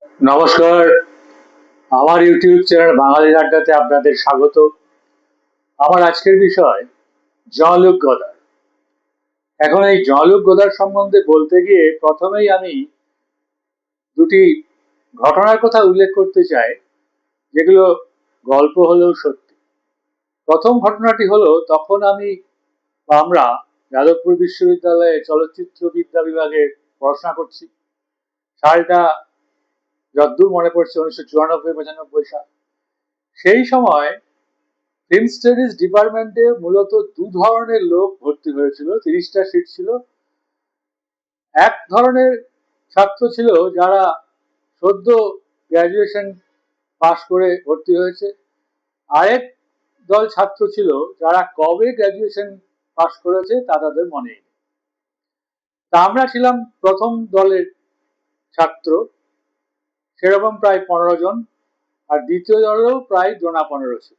নমস্কার। আমার YouTube channel বাঙালির আড্ডাতে আপনাদের স্বাগত। আমার আজকের বিষয় জনলোক গদার। এখন এই জনলোক গদার সম্বন্ধে বলতে গিয়ে প্রথমেই আমি দুটি ঘটনার কথা উল্লেখ করতে চাই, যেগুলো গল্প হলেও সত্যি। প্রথম ঘটনাটি হলো, তখন আমরা যাদবপুর বিশ্ববিদ্যালয়ে চলচ্চিত্র বিদ্যা বিভাগে পড়াশোনা করছি। সালটা যদ্দূর মনে পড়ছে 1994-95 সাল। সেই সময় ফিল্ম স্টাডিজ ডিপার্টমেন্টে মূলত দু ধরনের লোক ভর্তি হয়েছিল। 30টা সিট ছিল। এক ধরনের ছাত্র ছিল যারা সদ্য গ্র্যাজুয়েশন পাশ করে ভর্তি হয়েছে। আরেক দল ছাত্র ছিল যারা কবে গ্র্যাজুয়েশন পাশ করেছে তা তাদের মনে নেই। তা আমরা ছিলাম প্রথম দলের ছাত্র, সেরকম প্রায় 15 জন। আর দ্বিতীয় দলেও প্রায় জনা 15 ছিল।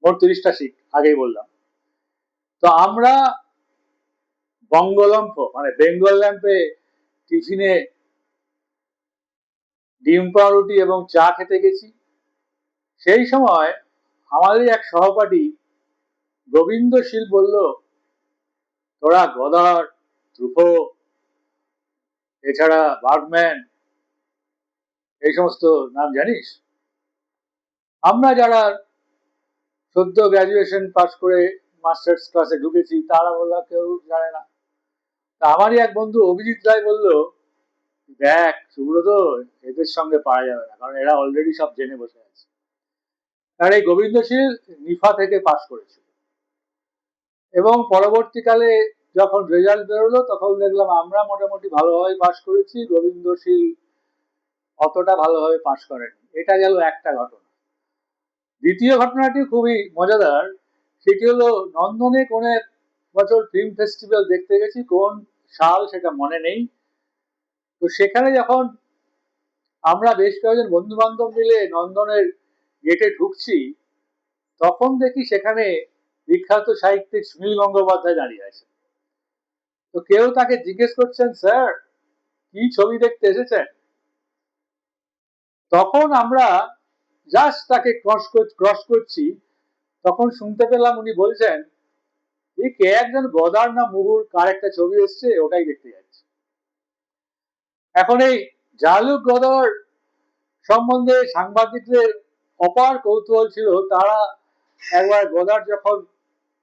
মোট 30টা সিট আগেই বললাম। তো আমরা বঙ্গলম্ফ মানে বেঙ্গল ল্যাম্পে টিফিনে ডিম পাউরুটি এবং চা খেতে গেছি। সেই সময় আমাদের এক সহপাঠী গোবিন্দশীল বলল, তোরা গদার, ধ্রুব, এছাড়া বার্গম্যান, এই সমস্ত নাম জানিস? আমরা যারা সদ্য গ্র্যাজুয়েশন পাস করে মাস্টার্স ক্লাসে ঢুকেছি তারা বললাম কেউ জানে না। তা আমারই এক বন্ধু অভিজিৎ রায় বলল, দেখ সুব্রত, এদের সঙ্গে পারা যাবে না, কারণ এরা অলরেডি সব জেনে বসে আছে। আর এই গোবিন্দশীল নিফা থেকে পাশ করেছিল, এবং পরবর্তীকালে যখন রেজাল্ট বেরোলো তখন দেখলাম আমরা মোটামুটি ভালোভাবে পাশ করেছি, গোবিন্দশীল অতটা ভালোভাবে পাশ করেনি। এটা গেল একটা ঘটনা। দ্বিতীয় ঘটনাটি খুবই মজাদার। সেটি হলো, নন্দনে কোন এক বছর ফিল্ম ফেস্টিভ্যাল দেখতে গেছি, কোন সাল সেটা মনে নেই। তো সেখানে যখন আমরা বেশ কয়েকজন বন্ধু বান্ধব মিলে নন্দনের গেটে ঢুকছি, তখন দেখি সেখানে বিখ্যাত সাহিত্যিক সুনীল গঙ্গোপাধ্যায় দাঁড়িয়ে আছে। তো কেউ তাকে জিজ্ঞেস করছেন, স্যার কি ছবি দেখতে এসেছেন? তখন আমরা জাস্ট তাকে ক্রস করছি, তখন শুনতে পেলাম উনি বলছেন, এই কে একজন গদার না মুহুর কার একটা ছবি এসছে, ওটাই দেখতে যাচ্ছে। এখন এই জালুক গদার সম্বন্ধে সাংবাদিকদের অপার কৌতূহল ছিল। তারা একবার গদার যখন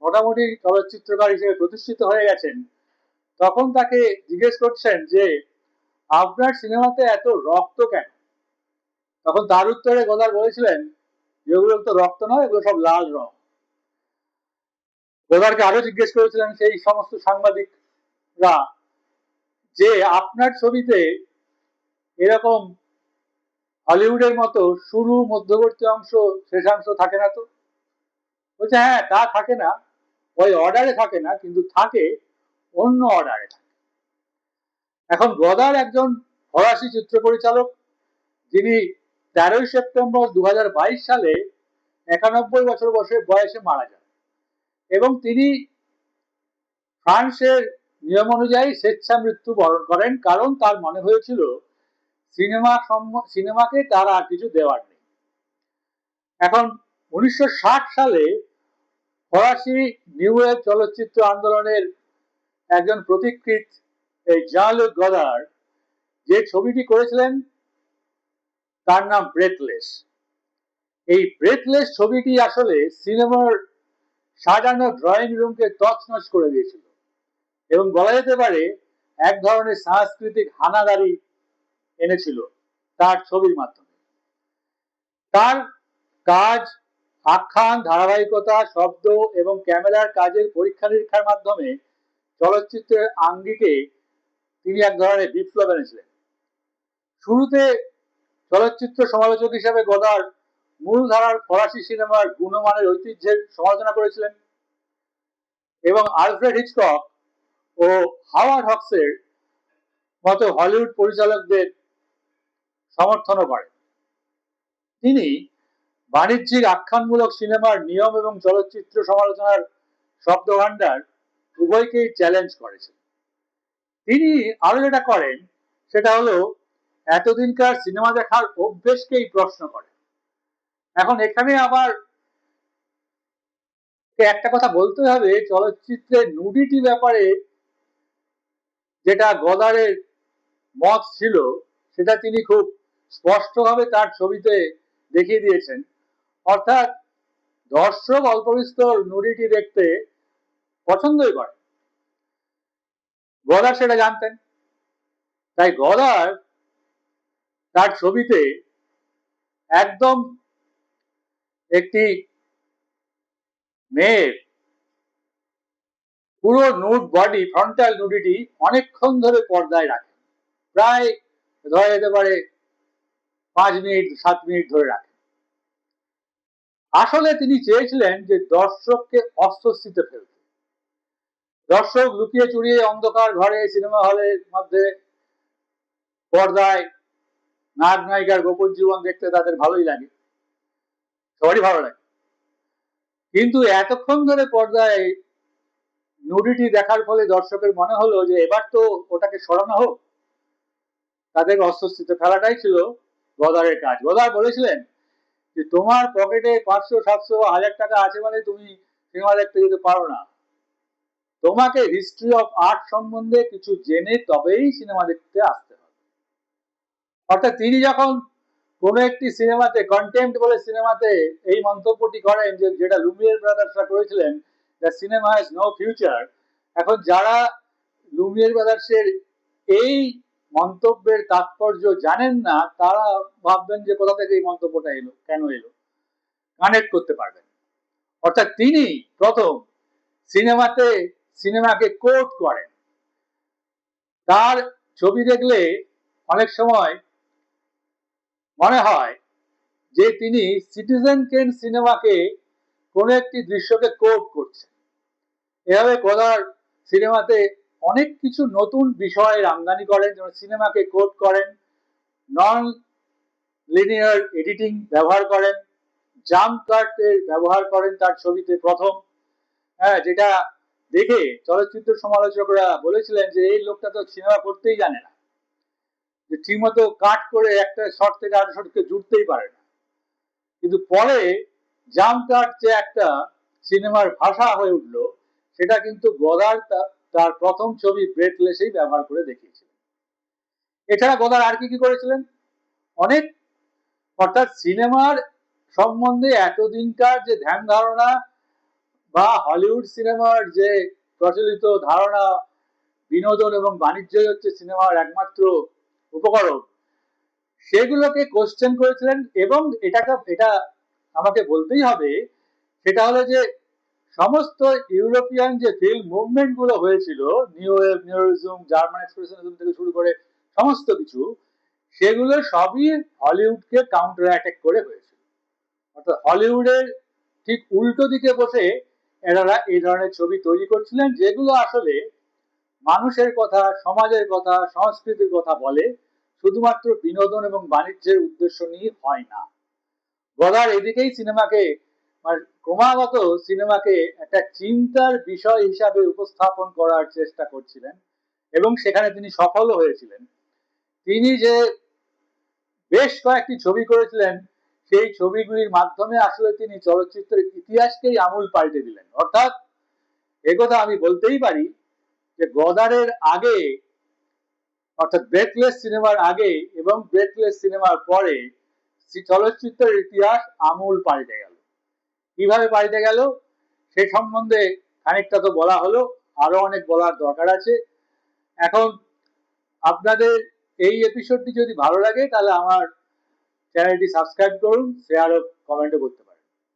মোটামুটি চলচ্চিত্রকার হিসেবে প্রতিষ্ঠিত হয়ে গেছেন, তখন তাকে জিজ্ঞেস করছেন যে, আপনার সিনেমাতে এত রক্ত কেন? তখন তার উত্তরে গদার বলেছিলেন, যেগুলো তো রক্ত নয়, এগুলো সব লাল রং। গদারকে আরো জিজ্ঞেস করেছিলেন সেই সমস্ত সাংবাদিকরা যে, আপনার ছবিতে এরকম হলিউডের মতো শুরু, মধ্যবর্তী অংশ, শেষাংশ থাকে না তো? বলছে, হ্যাঁ তা থাকে না, ওই অর্ডারে থাকে না, কিন্তু থাকে অন্য অর্ডারে থাকে। এখন গদার একজন ফরাসি চিত্র পরিচালক, যিনি 13ই সেপ্টেম্বর 2022 সালে 91 বছর বয়সে মারা যান, এবং তিনি ফ্রান্সের নিয়ম অনুযায়ী স্বেচ্ছা মৃত্যু বরণ করেন, কারণ তার মনে হয়েছিল সিনেমাকে তার আর কিছু দেওয়ার নেই। এখন 1960 সালে ফরাসি নিউ ওয়েভ চলচ্চিত্র আন্দোলনের একজন প্রতিকৃত এই জাঁ-লুক গদার যে ছবিটি করেছিলেন তার নাম ব্রেথলেস। এই ব্রেথলেস ছবিটি আসলে সিনেমার সাজানো ড্রয়িং রুমকে তছনছ করে দিয়েছিল, এবং বলা যেতে পারে এক ধরনের সাংস্কৃতিক হানাদারি এনেছিল তার ছবির মাধ্যমে। তার কাজ, আখ্যান, ধারাবাহিকতা, শব্দ এবং ক্যামেরার কাজের পরীক্ষা নিরীক্ষার মাধ্যমে চলচ্চিত্রের আঙ্গিকে তিনি এক ধরনের বিপ্লব এনেছিলেন। শুরুতে চলচ্চিত্র সমালোচক হিসেবে গদার মূলধারার ফরাসি সিনেমার গুণমানের ঐতিহ্যের সমালোচনা করেছিলেন, এবং আলফ্রেড হিচকক ও হাওয়ার্ড হক্সের মতো হলিউড পরিচালকদের সমর্থনও করেন। তিনি বাণিজ্যিক আখ্যানমূলক সিনেমার নিয়ম এবং চলচ্চিত্র সমালোচনার শব্দভাণ্ডার উভয়কেই চ্যালেঞ্জ করেছেন। তিনি আরো যেটা করেন সেটা হলো, এতদিনকার সিনেমা দেখার অভ্যেসকেই প্রশ্ন করে। এখন এখানে আবার একটা কথা বলতে হবে, চলচ্চিত্রের নুডিটি ব্যাপারে যেটা গদারের মত ছিল সেটা তিনি খুব স্পষ্টভাবে তার ছবিতে দেখিয়ে দিয়েছেন। অর্থাৎ দর্শক অল্প বিস্তর নুডিটি দেখতে পছন্দই করে, গদার সেটা জানতেন। তাই গদার তার ছবিতে একদম একটি মেয়ের পুরো নুড বডি, ফ্রন্টাল নুডিটি অনেকক্ষণ ধরে পর্দায় রাখেন, প্রায় ধরা যেতে পারে 5 মিনিট 7 মিনিট ধরে রাখেন। আসলে তিনি চেয়েছিলেন যে দর্শককে অস্বস্তিতে ফেলতে। দর্শক লুকিয়ে চুরিয়ে অন্ধকার ঘরে, সিনেমা হলের মধ্যে পর্দায় নায়ক নায়িকার গোপন জীবন দেখতে তাদের ভালোই লাগে, সবারই ভালো লাগে। কিন্তু এতক্ষণ ধরে পর্দায় নুডিটি দেখার ফলে দর্শকের মনে হলো যে এবার তো ওটাকে সরানো হোক, তাদের অস্বস্তিতে ফেলাটাই ছিল গদারের কাজ। গদার বলেছিলেন যে তোমার পকেটে 500 700 1000 টাকা আছে মানে তুমি সিনেমা দেখতে যেতে পারো না, তোমাকে হিস্ট্রি অফ আর্ট সম্বন্ধে কিছু জেনে তবেই সিনেমা দেখতে আসতে হবে। অর্থাৎ তিনি যখন কোন একটি সিনেমাতে, কন্টেম্প্ট বলে সিনেমাতে এই মন্তব্যটি করেন, যে যেটা লুমিয়ার ব্রাদার্সরা করেছিলেন, the cinema has no future. এখন যারা লুমিয়ার ব্রাদার্সের এই মন্তব্যের তাৎপর্য জানেন না, তারা ভাববেন যে কোথা থেকে এই মন্তব্যটা এলো, কেন এলো, কানেক্ট করতে পারবেন। অর্থাৎ তিনি প্রথম সিনেমাকে কোট করেন। তার ছবি দেখলে অনেক সময় মনে হয় যে তিনি সিটিজেন কেন সিনেমাকে কোন একটি দৃশ্যকে কোট করছেন। এভাবে গদার সিনেমাতে অনেক কিছু নতুন বিষয়ের আমদানি করেন, যেমন সিনেমাকে কোট করেন, নন লিনিয়ার এডিটিং ব্যবহার করেন, জাম্প কাটের ব্যবহার করেন তার ছবিতে প্রথম। যেটা দেখে চলচ্চিত্র সমালোচকরা বলেছিলেন যে এই লোকটা তো সিনেমা করতেই জানে না, যে ঠিকমতো কাট করে একটা শট থেকে আরেকটা শটকে জুড়তেই পারে না। কিন্তু পরে জাম্প কাট যে একটা সিনেমার ভাষা হয়ে উঠলো, সেটা কিন্তু গদার তার প্রথম ছবি ব্রেথলেসেই ব্যবহার করে দেখিয়েছিলেন। এছাড়া গদার আর কি কি করেছিলেন অনেক। অর্থাৎ সিনেমার সম্বন্ধে এতদিনকার যে ধ্যান ধারণা বা হলিউড সিনেমার যে প্রচলিত ধারণা, বিনোদন এবং বাণিজ্যই হচ্ছে সিনেমার একমাত্র উপকরণ, সেগুলোকে কোশ্চেন করেছিলেন। এবং এটা আমাকে বলতেই হবে, সেটা হলো যে সমস্ত ইউরোপিয়ান যে ফিল্ম মুভমেন্ট গুলো হয়েছিল, নিউ ওয়েভ, নিউরিজম, জার্মান এক্সপ্রেশনিজম থেকে শুরু করে সমস্ত কিছু, সেগুলো সবই হলিউডকে কাউন্টার অ্যাটাক করে হয়েছিল। অর্থাৎ হলিউডের ঠিক উল্টো দিকে বসে এনারা এই ধরনের ছবি তৈরি করছিলেন, যেগুলো আসলে মানুষের কথা, সমাজের কথা, সংস্কৃতির কথা বলে, শুধুমাত্র বিনোদন এবং বাণিজ্যের উদ্দেশ্য নিয়ে হয় না। গদার এদিকেই সিনেমাকে, ক্রমাগত সিনেমাকে একটা চিন্তার বিষয় হিসাবে উপস্থাপন করার চেষ্টা করছিলেন, এবং সেখানে তিনি সফল হয়েছিলেন। তিনি যে বেশ কয়েকটি ছবি করেছিলেন, সেই ছবিগুলির মাধ্যমে আসলে তিনি চলচ্চিত্রের ইতিহাসকেই আমূল পাল্টে দিলেন। অর্থাৎ একথা আমি বলতেই পারি যে গদারের আগে, অর্থাৎ ব্রেথলেস সিনেমার আগে এবং ব্রেথলেস সিনেমার পরে চলচ্চিত্রের ইতিহাস আমূল পাল্টে গেল। কিভাবে পাল্টে গেল সে সম্বন্ধে খানিকটা তো বলা হলো, আরো অনেক বলার দরকার আছে। এখন আপনাদের এই এপিসোডটি যদি ভালো লাগে তাহলে আমার চ্যানেলটি সাবস্ক্রাইব করুন, শেয়ার ও কমেন্টও করতে পারেন।